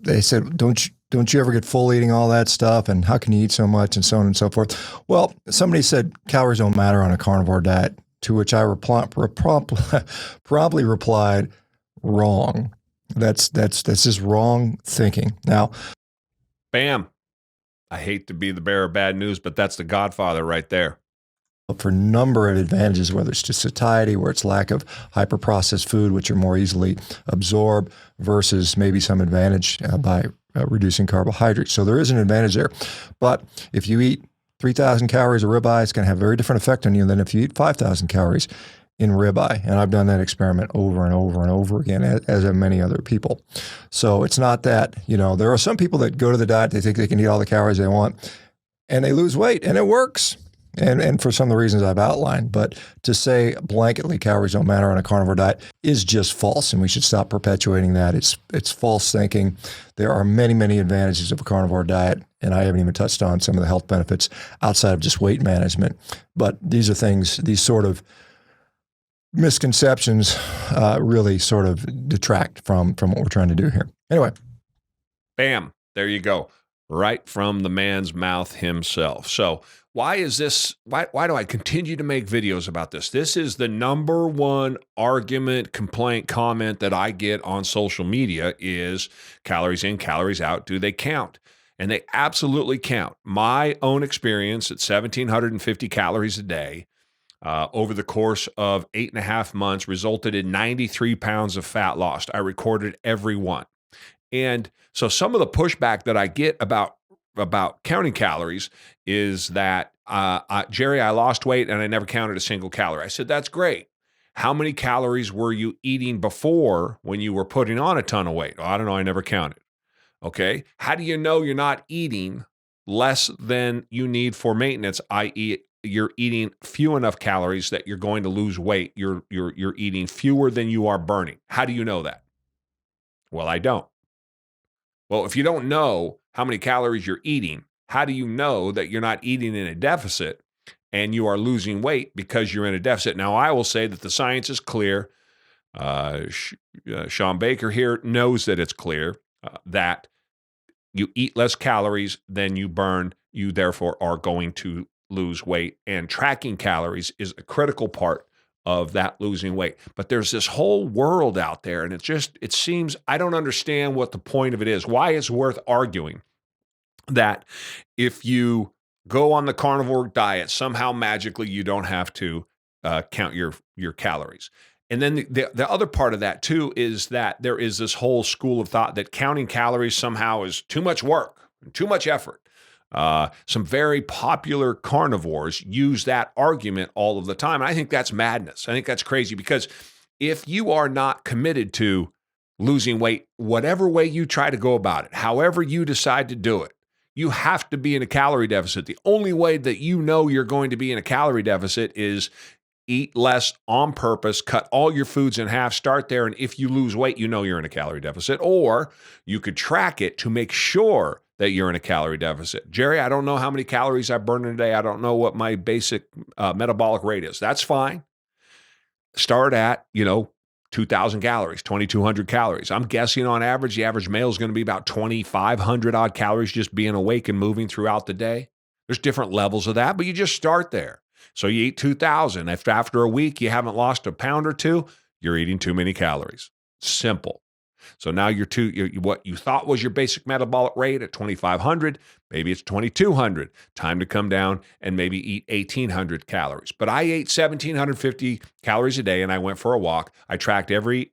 they said, don't you ever get full eating all that stuff? And how can you eat so much and so on and so forth? Well, somebody said calories don't matter on a carnivore diet, to which I promptly replied, wrong. That's just wrong thinking. Now, bam. I hate to be the bearer of bad news, but that's the Godfather right there. For a number of advantages, whether it's to satiety, where it's lack of hyper-processed food, which are more easily absorbed, versus maybe some advantage by reducing carbohydrates. So there is an advantage there. But if you eat 3,000 calories of ribeye, it's going to have a very different effect on you than if you eat 5,000 calories in ribeye. And I've done that experiment over and over and over again, as have many other people. So it's not that, there are some people that go to the diet, they think they can eat all the calories they want, and they lose weight, and it works. And for some of the reasons I've outlined. But to say blanketly calories don't matter on a carnivore diet is just false, and we should stop perpetuating that. It's false thinking. There are many, many advantages of a carnivore diet, and I haven't even touched on some of the health benefits outside of just weight management. But these are things, these sort of misconceptions really sort of detract from what we're trying to do here. Anyway. Bam. There you go. Right from the man's mouth himself. So why is this? Why do I continue to make videos about this? This is the number one argument, complaint, comment that I get on social media is calories in, calories out. Do they count? And they absolutely count. My own experience at 1,750 calories a day over the course of 8.5 months resulted in 93 pounds of fat lost. I recorded every one. And so some of the pushback that I get about counting calories is that, Jerry, I lost weight and I never counted a single calorie. I said, that's great. How many calories were you eating before when you were putting on a ton of weight? Oh, I don't know. I never counted. Okay. How do you know you're not eating less than you need for maintenance, i.e., you're eating few enough calories that you're going to lose weight? You're eating fewer than you are burning. How do you know that? Well, I don't. Well, if you don't know how many calories you're eating, how do you know that you're not eating in a deficit and you are losing weight because you're in a deficit? Now, I will say that the science is clear. Shawn Baker here knows that it's clear that you eat less calories than you burn. You therefore are going to lose weight. And tracking calories is a critical part of that losing weight. But there's this whole world out there, and it seems, I don't understand what the point of it is. Why it's worth arguing that if you go on the carnivore diet, somehow magically you don't have to count your calories. And then the other part of that too is that there is this whole school of thought that counting calories somehow is too much work and too much effort. Some very popular carnivores use that argument all of the time. And I think that's madness. I think that's crazy, because if you are not committed to losing weight, whatever way you try to go about it, however you decide to do it, you have to be in a calorie deficit. The only way that you know you're going to be in a calorie deficit is eat less on purpose, cut all your foods in half, start there. And if you lose weight, you know you're in a calorie deficit. Or you could track it to make sure that you're in a calorie deficit. Jerry, I don't know how many calories I burn in a day. I don't know what my basic metabolic rate is. That's fine. Start at, 2,000 calories, 2,200 calories. I'm guessing on average, the average male is going to be about 2,500 odd calories just being awake and moving throughout the day. There's different levels of that, but you just start there. So you eat 2,000. If after a week you haven't lost a pound or two, you're eating too many calories. Simple. So now what you thought was your basic metabolic rate at 2,500, maybe it's 2,200. Time to come down and maybe eat 1,800 calories. But I ate 1,750 calories a day and I went for a walk. I tracked every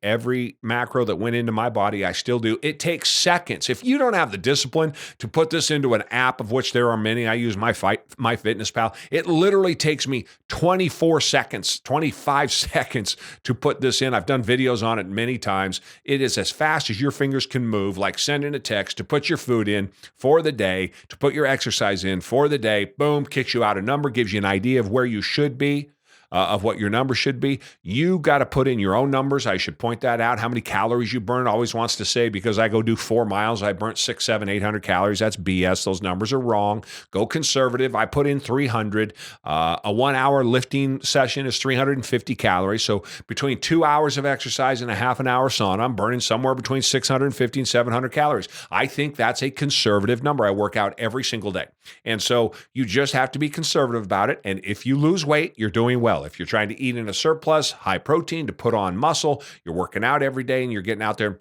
macro that went into my body. I still do. It takes seconds. If you don't have the discipline to put this into an app, of which there are many, I use MyFitnessPal. It literally takes me 24 seconds, 25 seconds to put this in. I've done videos on it many times. It is as fast as your fingers can move, like sending a text to put your food in for the day, to put your exercise in for the day. Boom, kicks you out a number, gives you an idea of where you should be. of what your number should be. You got to put in your own numbers. I should point that out. How many calories you burn always wants to say, because I go do 4 miles, I burnt 6, 7, 800 calories. That's BS. Those numbers are wrong. Go conservative. I put in 300. A 1 hour lifting session is 350 calories. So between 2 hours of exercise and a half an hour sauna, I'm burning somewhere between 650 and 700 calories. I think that's a conservative number. I work out every single day. And so you just have to be conservative about it. And if you lose weight, you're doing well. If you're trying to eat in a surplus, high protein to put on muscle, you're working out every day and you're getting out there and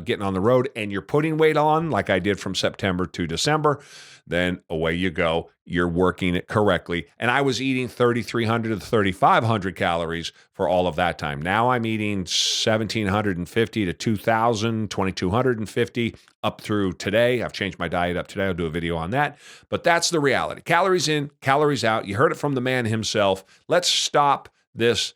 getting on the road, and you're putting weight on like I did from September to December, then away you go. You're working it correctly. And I was eating 3,300 to 3,500 calories for all of that time. Now I'm eating 1,750 to 2,000, 2,250 up through today. I've changed my diet up today. I'll do a video on that. But that's the reality. Calories in, calories out. You heard it from the man himself. Let's stop this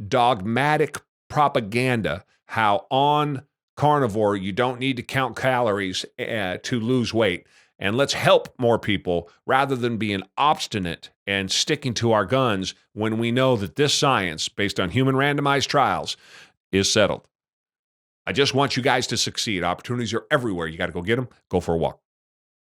dogmatic propaganda how on carnivore you don't need to count calories to lose weight. And let's help more people rather than being obstinate and sticking to our guns when we know that this science, based on human randomized trials, is settled. I just want you guys to succeed. Opportunities are everywhere. You got to go get them. Go for a walk.